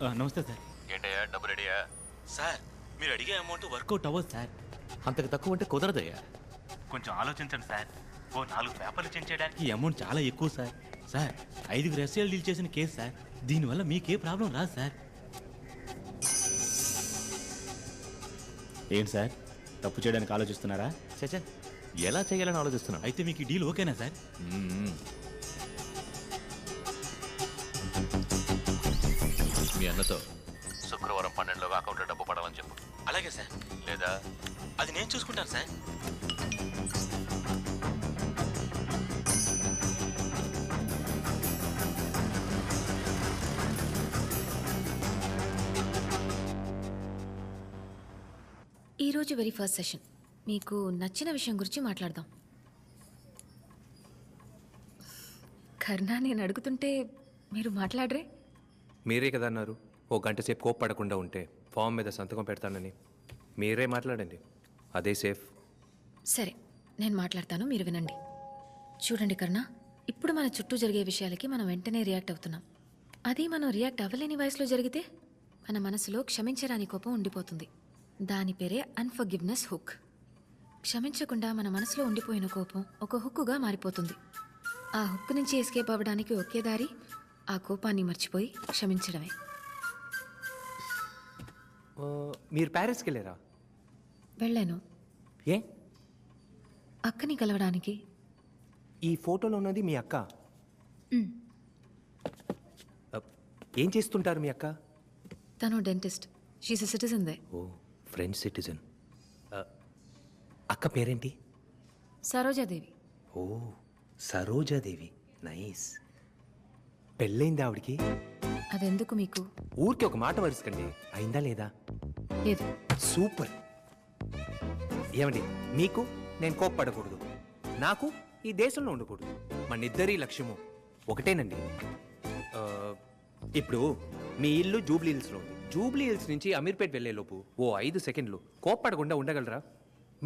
నమస్తే సార్. ఏంటయ్యా డబ్బు రెడీయా? సార్ మీరు అడిగే అమౌంట్ వర్కౌట్ అవ్వదు సార్. అంతకు తక్కువ అంటే కుదరదయ్యా. కొంచెం ఆలోచించండి సార్. ఓ 4 పేపర్లు చేంజ్ చేయడానికి ఈ అమౌంట్ చాలా ఎక్కువ సార్. సార్ 5 ఎస్ఏలు డీల్ చేసిన కేసు సార్. దీనివల్ల మీకే ప్రాబ్లం రాదు సార్. ఏంటి సార్ తప్పు చేయడానికి ఆలోచిస్తున్నారా? చచ్చా ఎలా చేయాలని ఆలోచిస్తున్నా. అయితే మీకు ఈ డీల్ ఓకేనా సార్? మీ అన్నతో శుక్రవారం 12లోగా అకౌంట్లో డబ్బు పడాలని చెప్పు. అలాగే సార్. లేదా అది నేను చూసుకుంటాను సార్. ఈరోజు వెరీ ఫస్ట్ సెషన్. మీకు నచ్చిన విషయం గురించి మాట్లాడదాం. కర్ణ, నేను అడుగుతుంటే మీరు మాట్లాడరే? మీరే కదా అన్నారు ఓ గంట సేపు కోప్పడకుండా ఉంటే ఫామ్ మీద సంతకం పెడతానని. మీరే మాట్లాడండి, అదే సేఫ్. సరే, నేను మాట్లాడతాను, మీరు వినండి. చూడండి కర్ణ, ఇప్పుడు మన చుట్టూ జరిగే విషయాలకి మనం వెంటనే రియాక్ట్ అవుతున్నాం. అది మనం రియాక్ట్ అవ్వలేని వయసులో జరిగితే మన మనసులో క్షమించరాని కోపం ఉండిపోతుంది. దాని పేరే అన్ఫర్గివ్నెస్ హుక్. క్షమించకుండా మన మనసులో ఉండిపోయిన కోపం ఒక హుక్కుగా మారిపోతుంది. ఆ హుక్ నుంచి ఎస్కేప్ అవ్వడానికి ఒకే దారి ఆ కోపాన్ని మర్చిపోయి క్షమించడమే. మీరు ప్యారిస్కి వెళ్ళారా? వెళ్ళాను. ఏ? అక్కని కలవడానికి. ఈ ఫోటోలో ఉన్నది మీ అక్క? ఏం చేస్తుంటారు మీ అక్క? తను dentist. She's a citizen there. Oh, French citizen. అక్క పేరేంటి? సరోజాదేవి. ఓ, సరోజాదేవి. నైస్. పెళ్ళైంది ఆవిడికి? అదెందుకు మీకు? ఊరికి ఒక మాట వరుసకండి, అయిందా లేదా? లేదు. సూపర్. ఏమండి, మీకు నేను కోప్పడకూడదు, నాకు ఈ దేశంలో ఉండకూడదు. మనిద్దరి లక్ష్యము ఒకటేనండి. ఇప్పుడు మీ ఇల్లు జూబ్లీ హిల్స్లో ఉంది. జూబ్లీ హిల్స్ నుంచి అమీర్పేట్ వెళ్లే లోపు ఓ 5 సెకండ్లు కోప్పడకుండా ఉండగలరా?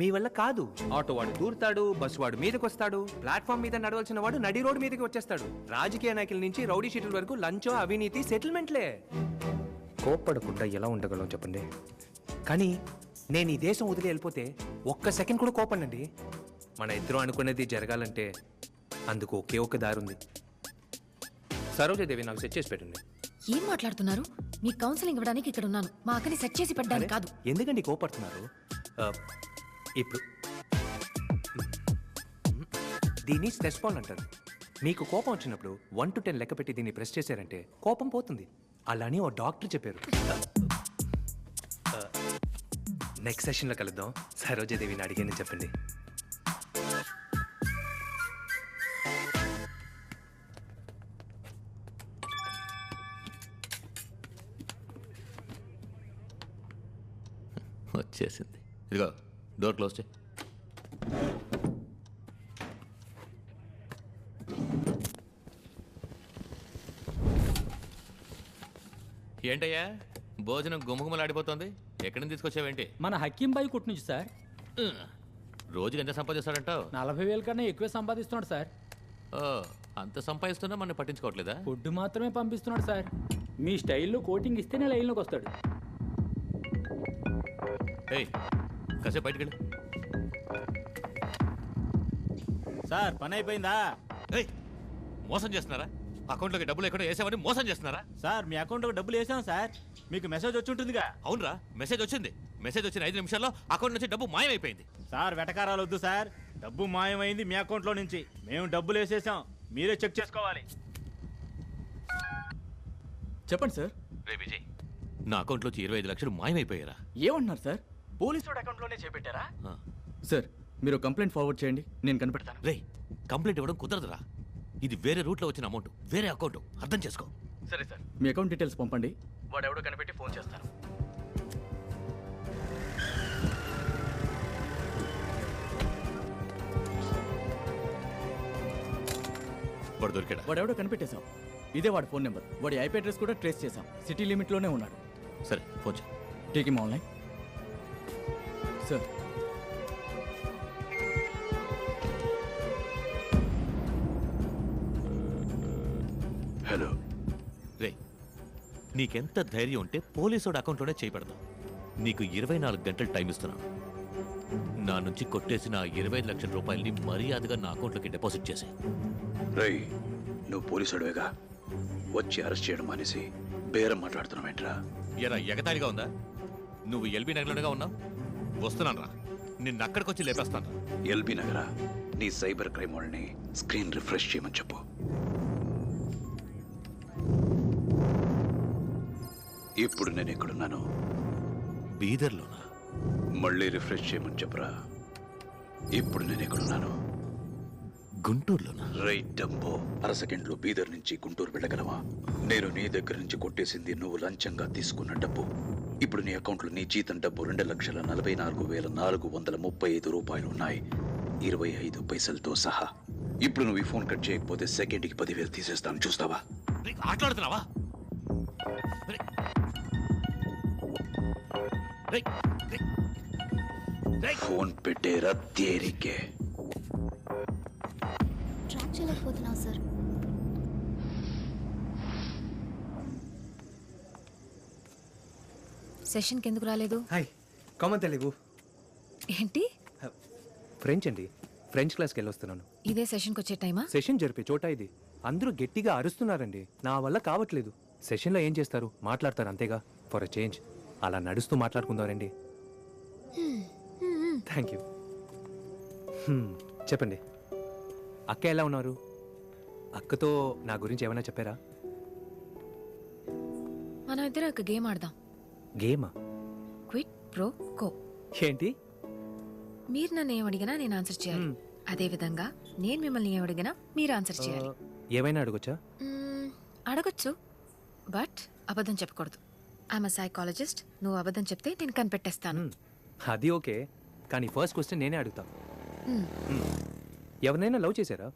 మీ వల్ల కాదు. ఆటో వాడు దూరుతాడు, బస్సు వాడు మీదకి వస్తాడు, ప్లాట్ఫామ్ మీద నడవలసిన వాడు నడి రోడ్డు మీదకి వచ్చేస్తాడు. రాజకీయ నాయకుల నుంచి రౌడీ షీట్ల వరకు లంచో అవినీతి సెటిల్మెంట్లే. కోప్పడకుండా ఎలా ఉండగలం చెప్పండి? కానీ నేను ఈ దేశం వదిలి వెళ్ళిపోతే ఒక్క సెకండ్ కూడా కోపడండి. మన ఇద్దరు అనుకునేది జరగాలంటే అందుకు ఒకే ఒక్క దారి ఉంది. సరోజాదేవి నాకు సెట్ చేసి పెట్టండి. ఏం మాట్లాడుతున్నారు? మీ కౌన్సిలింగ్ ఇవ్వడానికి ఇక్కడ ఉన్నాను, మా అక్కని సెట్ చేసి పెట్టడానికి కాదు. ఎందుకండి కోపడుతున్నారు? ఇప్పుడు దీన్ని స్ట్రెస్ బాల్ అంటారు. మీకు కోపం వచ్చినప్పుడు 1 to 10 లెక్క పెట్టి దీన్ని ప్రెస్ చేశారంటే కోపం పోతుంది. అలానే ఓ డాక్టర్ చెప్పారు. నెక్స్ట్ సెషన్లో కలుద్దాం. సరోజాదేవిని అడిగానని చెప్పండి. వచ్చేసింది. ఇదిగో డోర్ క్లోజ్ చేయి. ఏంటయ్యా భోజనం గుమగుమలాడిపోతుంది? ఎక్కడి నుంచి తీసుకొచ్చావేంటి? మన హకీం బాయ్ కొట్టు నుంచి సార్. రోజుకి ఎంత సంపాదిస్తాడంటావు? 40,000 కన్నా ఎక్కువే సంపాదిస్తున్నాడు సార్. అంత సంపాదిస్తున్నా మనం పట్టించుకోవట్లేదా? ఫుడ్ మాత్రమే పంపిస్తున్నాడు సార్. మీ స్టైల్లో కోటింగ్ ఇస్తేనే లైన్లోకి వస్తాడు. ఏయ్, కాసేపు బయటికి వెళ్ళు. సార్ పని అయిపోయిందా? ఏయ్, మోసం చేస్తున్నారా? అకౌంట్లోకి డబ్బులు ఎక్కడ వేసామని మోసం చేస్తున్నారా? సార్ మీ అకౌంట్లోకి డబ్బులు వేసాం సార్. మీకు మెసేజ్ వచ్చి ఉంటుందిగా. అవునరా, మెసేజ్ వచ్చింది. మెసేజ్ వచ్చిన 5 నిమిషాల్లో అకౌంట్ నుంచి డబ్బు మాయమైపోయింది. సార్ వెటకారాలు వద్దు సార్. డబ్బు మాయమైంది మీ అకౌంట్లో నుంచి. మేము డబ్బులు వేసేసాం, మీరే చెక్ చేసుకోవాలి. చెప్పండి సార్. రే విజయ్, నా అకౌంట్లోంచి 25 లక్షలు మాయమైపోయారా? ఏమంటున్నారు సార్? పోలీసు అకౌంట్లోనే చేపెట్టారా? సార్ మీరు కంప్లైంట్ ఫార్వర్డ్ చేయండి, నేను కనిపెడతాను. రే, కంప్లైంట్ ఇవ్వడం కుదరదురా. ఇది వేరే రూట్లో వచ్చిన అమౌంట్, వేరే అకౌంట్, అర్థం చేసుకో. సరే సార్, మీ అకౌంట్ డీటెయిల్స్ పంపండి, వాడు ఎవడో కనిపెట్టి ఫోన్ చేస్తాను. వాడు దొరికాడా? వాడు ఎవడో కనిపెట్టేశాం. ఇదే వాడి ఫోన్ నెంబర్. వాడి ఐపీ అడ్రస్ కూడా ట్రేస్ చేశాం. సిటీ లిమిట్లోనే ఉన్నాడు. సరే ఫోన్ చేయి. Take him online. Sir hello. రే, నీకెంత ధైర్యం ఉంటే పోలీసోడు అకౌంట్లోనే చేయబడతావు. నీకు 24 గంటలు టైం ఇస్తున్నాను. నా నుంచి కొట్టేసిన 25 లక్షల రూపాయలని మర్యాదగా నా అకౌంట్లోకి డిపాజిట్ చేసి. రై, నువ్వు పోలీసుడివేగా, వచ్చి అరెస్ట్ చేయడం మానేసి బేరం మాట్లాడుతున్నావేంట్రా? ఎరా ఎగతాళిగా ఉందా? నువ్వు ఎల్బీ నగర్లోనేగా ఉన్నావు. వస్తున్నాను రా, నిన్ను అక్కడికొచ్చి లేపేస్తాను. ఎల్బీ నగరా? నీ సైబర్ క్రైమ్ వాళ్ళని స్క్రీన్ రిఫ్రెష్ చేయమని చెప్పు. ఇప్పుడు నేను ఎక్కడున్నాను? బీదర్లోనా? మళ్ళీ రిఫ్రెష్ చేయమని చెప్పరా. ఇప్పుడు నేను ఎక్కడున్నాను? గుంటూరులోనా? రైట్ డంబో, అర సెకండ్లో బీదర్ నుంచి గుంటూరు వెళ్ళగలవా? నేను నీ దగ్గర నుంచి కొట్టేసింది నువ్వు లంచంగా తీసుకున్న డబ్బు. ఇప్పుడు నీ అకౌంట్లో నీ జీతం డబ్బు 2,44,435 రూపాయలు ఉన్నాయి, 25 పైసలతో సహా. ఇప్పుడు నువ్వు ఈ ఫోన్ కట్ చేయకపోతే సెకండ్కి 10,000 తీసేస్తాను, చూస్తావా? ఆటలాడుతున్నావా? ఫోన్ పెట్టేరా తేరికే. ట్రాక్ చేయలేకపోతున్నావు సార్. సెషన్కి ఎందుకు రాలేదు? Hi, come on Telugu. ఏంటి? ఫ్రెంచ్ అండి, ఫ్రెంచ్ క్లాస్కి వెళ్ళొస్తున్నాను. ఇదే సెషన్కి వచ్చే టైమా? సెషన్ జరిపే చోట ఇది. అందరూ గట్టిగా అరుస్తున్నారండి, నా వల్ల కావట్లేదు. సెషన్లో ఏం చేస్తారు? మాట్లాడతారు అంతేగా, ఫర్ అ చేంజ్. అలా నడుస్తూ మాట్లాడుకుందారండి. Thank you. చెప్పండి, అక్క ఎలా ఉన్నారు? అక్కతో నా గురించి ఏమైనా చెప్పారా? మనం ఇద్దరం ఒక గేమ్ ఆడదాం. గేమా? క్విట్ ప్రో కో. ఏంటి? మీరు నన్ను ఏం అడిగినా నేను ఆన్సర్ చేయాలి. అదే విధంగా నేను మిమ్మల్ని ఏం అడిగినా మీరు ఆన్సర్ చేయాలి. ఏమైనా అడగొచ్చా? అడగొచ్చు, బట్ అబద్ధం చెప్పకూడదు. I'm a psychologist. నువ్వు అబద్ధం చెప్తే నేను కనిపెట్టేస్తాను. అది ఓకే, కానీ ఫస్ట్ క్వశ్చన్ నేనే అడుగుతా. ఎవరినైనా లవ్ చేశారా?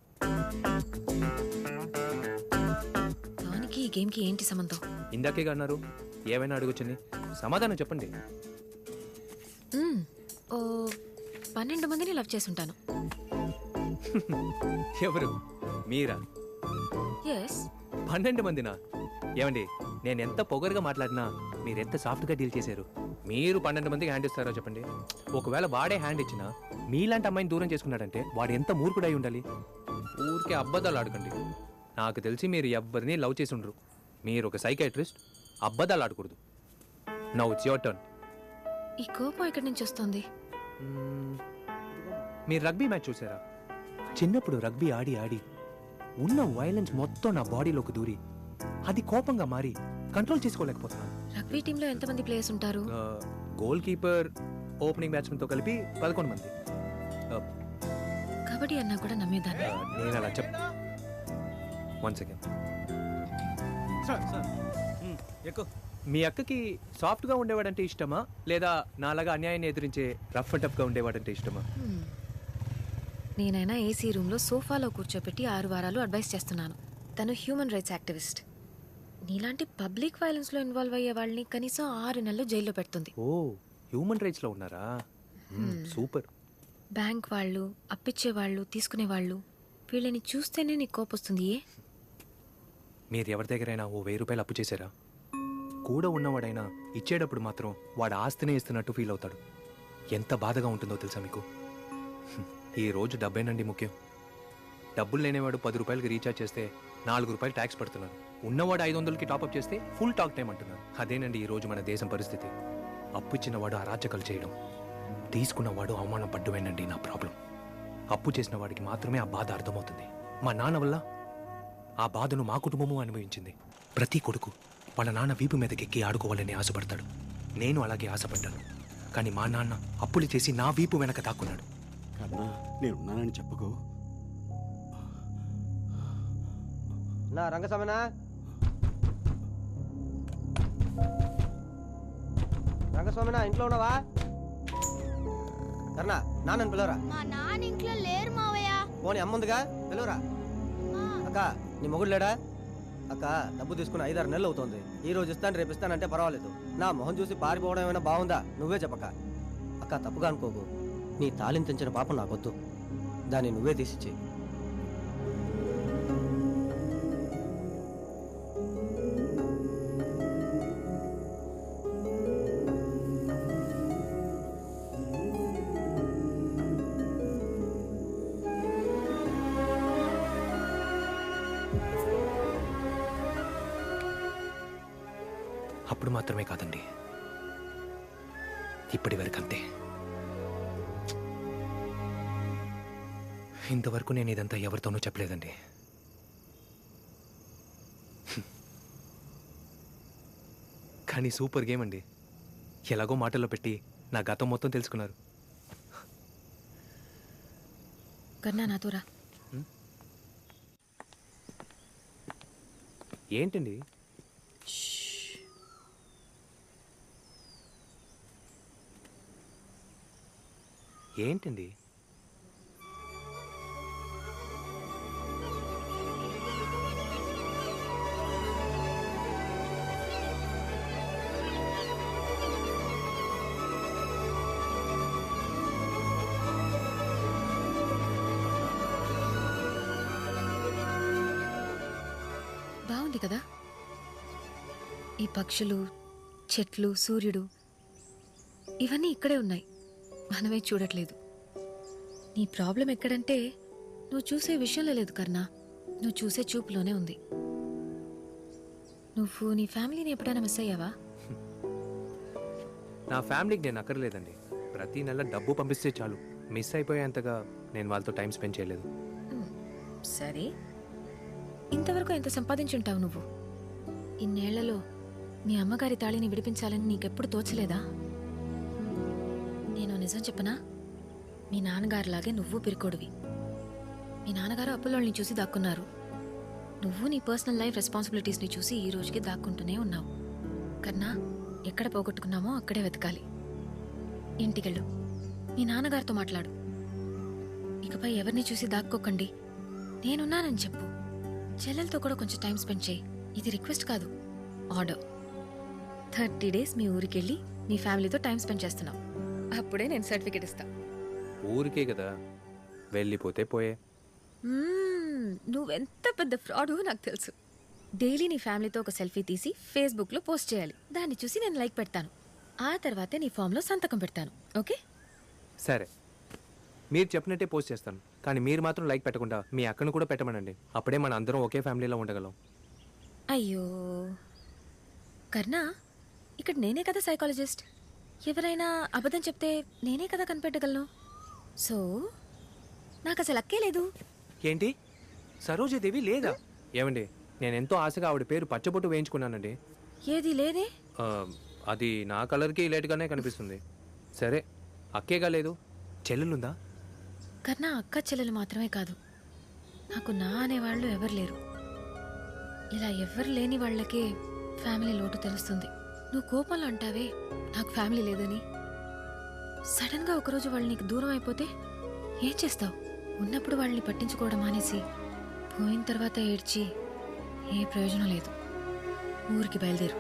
దానికి ఈ గేమ్కి ఏంటి సంబంధం? ఇందాకేగా అన్నారు ఏమైనా అడగొచ్చని. సమాధానం చెప్పండి. ఓ 12 మందిని లవ్ చేసుంటాను. ఎవరు? మీరా? ఎస్. 12 మందినా? ఏమండి, నేను ఎంత పొగరుగా మాట్లాడినా మీరు ఎంత సాఫ్ట్గా డీల్ చేశారు. మీరు 12 మందికి హ్యాండ్ ఇస్తారో చెప్పండి. ఒకవేళ వాడే హ్యాండ్ ఇచ్చినా మీలాంటి అమ్మాయిని దూరం చేసుకున్నాడంటే వాడు ఎంత మూర్ఖుడై ఉండాలి. ఊరికే అబద్ధాలు ఆడకండి. నాకు తెలిసి మీరు ఎవరిని లవ్ చేసి ఉండరు. మీరు ఒక సైకాట్రిస్ట్, అబద్ధాలు ఆడకూడదు. Now it's your turn. ఈ కోపం ఎక్కడి నుంచి వస్తుంది? మీరు రగ్బీ మ్యాచ్ చూసారా? చిన్నప్పుడు రగ్బీ ఆడి ఆడి ఉన్న వైలెన్స్ మొత్తం నా బాడీలోకి దూరి అది కోపంగా మారి కంట్రోల్ చేసుకోలేకపోతున్నాను. రగ్బీ టీంలో ఎంతమంది ప్లేయర్స్ ఉంటారు? గోల్ కీపర్, ఓపెనింగ్ బ్యాట్స్మెన్తో కలిపి 11 మంది. కబడ్డీ అన్నా కూడా నమ్మేదాన్ని. నేను అలా చెప్ 1 సెకండ్. మీ అక్కకి సాఫ్ట్గా ఉండేవాడంటే ఇష్టమా, లేదా నాలాగా అన్యాయాన్ని ఎదిరించే రఫ్ అండ్ టఫ్గా ఉండేవాడంటే ఇష్టమా? నేనైనా ఏసీ రూమ్లో సోఫాలో కూర్చోపెట్టి 6 వారాలు అడ్వైస్ చేస్తున్నాను. తను హ్యూమన్ రైట్స్ యాక్టివిస్ట్. నీలాంటి పబ్లిక్ వైలెన్స్లో ఇన్వాల్వ్ అయ్యే వాళ్ళని కనీసం 6 నెలలు జైల్లో పెడుతుంది. ఓ, హ్యూమన్ రైట్స్లో ఉన్నారా? సూపర్. బ్యాంక్ వాళ్ళు, అప్పిచ్చే వాళ్ళు, తీసుకునే వాళ్ళు, వీళ్ళని చూస్తేనే నీకు కోపొస్తుంది. ఏ? మీరు ఎవరి దగ్గరైనా ఓ 1000 రూపాయలు అప్పు చేశారా? కూడా ఉన్నవాడైనా ఇచ్చేటప్పుడు మాత్రం వాడు ఆస్తినే ఇస్తున్నట్టు ఫీల్ అవుతాడు. ఎంత బాధగా ఉంటుందో తెలుసా మీకు? ఈ రోజు డబ్బేనండి ముఖ్యం. డబ్బులు లేనివాడు 10 రూపాయలకి రీఛార్జ్ చేస్తే 4 రూపాయలు ట్యాక్స్ పడుతున్నారు. ఉన్నవాడు 500కి టాప్అప్ చేస్తే ఫుల్ టాక్ టైం అంటున్నారు. అదేనండి ఈ రోజు మన దేశం పరిస్థితి. అప్పు ఇచ్చినవాడు అరాచకాలు చేయడం, తీసుకున్నవాడు అవమానం పడ్డమేనండి నా ప్రాబ్లం. అప్పు చేసిన వాడికి మాత్రమే ఆ బాధ అర్థమవుతుంది. మా నాన్న వల్ల ఆ బాధను మా కుటుంబము అనుభవించింది. ప్రతి కొడుకు వాళ్ళ నాన్న వీపు మీదకెక్కి ఆడుకోవాలని ఆశపడతాడు. నేను అలాగే ఆశపడ్డాను. కానీ మా నాన్న అప్పులు చేసి నా వీపు వెనక దాక్కున్నాడు. కన్నా, నేనున్నానని చెప్పుకో. నా రంగస్వామినా, రంగస్వామినా ఇంట్లో ఉన్నావా? కర్ణా, నాన్నని పిలవరా. మా నాన్న ఇంట్లో లేరు మావయ్య. పోనీ అమ్ముందిగా, పిలవరా. అక్క, నీ మొగుడు లేడా? అక్క, డబ్బు తీసుకుని 5-6 నెలలు అవుతుంది. ఈ రోజు ఇస్తాను, రేపు ఇస్తానంటే పర్వాలేదు. నా మొహం చూసి పారిపోవడం ఏమైనా బాగుందా? నువ్వే చెప్పక. అక్క, తప్పుగా అనుకోకు. నీ తాళిని తెంచిన పాపం నాకొద్దు. దాన్ని నువ్వే తీసిచ్చి. అప్పుడు మాత్రమే కాదండి, ఇప్పటి వరకు అంతే. ఇంతవరకు నేను ఇదంతా ఎవరితోనూ చెప్పలేదండి. కానీ సూపర్ గేమ్ అండి. ఎలాగో మాటల్లో పెట్టి నా గతం మొత్తం తెలుసుకున్నారు. కర్ణా నాతో రా. ఏంటండి? ఏంటండి? బాగుంది కదా, ఈ పక్షులు, చెట్లు, సూర్యుడు ఇవన్నీ ఇక్కడే ఉన్నాయి, మనమే చూడట్లేదు. నీ ప్రాబ్లం ఎక్కడంటే నువ్వు చూసే విషయంలో లేదు కర్ణ, నువ్వు చూసే చూపులోనే ఉంది. నువ్వు నీ ఫ్యామిలీని ఎప్పుడైనా మిస్ అయ్యావా? నా ఫ్యామిలీకి నేను అక్కర్లేదండి. ప్రతి నెల డబ్బు పంపిస్తే చాలు. మిస్ అయిపోయేంతగా నేను వాళ్ళతో టైం స్పెండ్ చేయలేదు. సరే, ఇంతవరకు ఎంత సంపాదించుంటావు నువ్వు? ఇన్నేళ్లలో మీ అమ్మగారి తాళిని విడిపించాలని నీకెప్పుడు తోచలేదా? నేను నిజం చెప్పనా, మీ నాన్నగారిలాగే నువ్వు పిరికోడివి. మీ నాన్నగారు అప్పులోళ్ళని చూసి దాక్కున్నారు, నువ్వు నీ పర్సనల్ లైఫ్ రెస్పాన్సిబిలిటీస్ని చూసి ఈ రోజుకి దాక్కుంటూనే ఉన్నావు. కన్నా, ఎక్కడ పోగొట్టుకున్నామో అక్కడే వెతకాలి. ఇంటికెళ్ళు, మీ నాన్నగారితో మాట్లాడు. ఇకపై ఎవరిని చూసి దాక్కోకండి, నేనున్నానని చెప్పు. చెల్లెలతో కూడా కొంచెం టైం స్పెండ్ చేయి. ఇది రిక్వెస్ట్ కాదు, ఆర్డర్. 30 days మీ ఊరికెళ్ళి మీ ఫ్యామిలీతో టైం స్పెండ్ చేస్తున్నావు, అప్పుడే నేను సర్టిఫికేట్ ఇస్తా. ఊరికే కదా, వెళ్ళిపోతే పోయే. నువ్వెంత పెద్ద ఫ్రాడ్ నాకు తెలుసు. డైలీ నీ ఫ్యామిలీతో ఒక సెల్ఫీ తీసి ఫేస్బుక్లో పోస్ట్ చేయాలి. దాన్ని చూసి నేను లైక్ పెడతాను, ఆ తర్వాతే నీ ఫామ్లో సంతకం పెడతాను. ఓకే? సరే, మీరు చెప్పినట్టే పోస్ట్ చేస్తాను. కానీ మీరు మాత్రం లైక్ పెట్టకుండా మీ అక్కను కూడా పెట్టమనండి. అప్పుడే మన అందరం ఒకే ఫ్యామిలీలో ఉండగలం. అయ్యో కర్ణ, ఇక్కడ నేనే కదా సైకాలజిస్ట్. ఎవరైనా అబద్ధం చెప్తే నేనే కదా కనిపెట్టగలను. సో నాకు అసలు అక్కే లేదు. ఏంటి, సరోజాదేవి లేదా? ఏమండి, నేను ఎంతో ఆశగా ఆవిడ పేరు పచ్చబొట్టు వేయించుకున్నానండి. ఏది లేదే. అది నా కలర్కి లేట్గానే కనిపిస్తుంది. సరే, అక్కేగా లేదు, చెల్లెలుందా? కర్ణ, అక్క చెల్లెలు మాత్రమే కాదు, నాకు నా అనేవాళ్ళు ఎవరు లేరు. ఇలా ఎవరు లేని వాళ్ళకే ఫ్యామిలీ లోటు తెలుస్తుంది. నువ్వు కోపంలో అంటావే నాకు ఫ్యామిలీ లేదని, సడన్గా ఒకరోజు వాళ్ళు నీకు దూరం అయిపోతే ఏం చేస్తావు? ఉన్నప్పుడు వాళ్ళని పట్టించుకోవడం మానేసి పోయిన తర్వాత ఏడ్చి ఏ ప్రయోజనం లేదు. ఊరికి బయలుదేరు.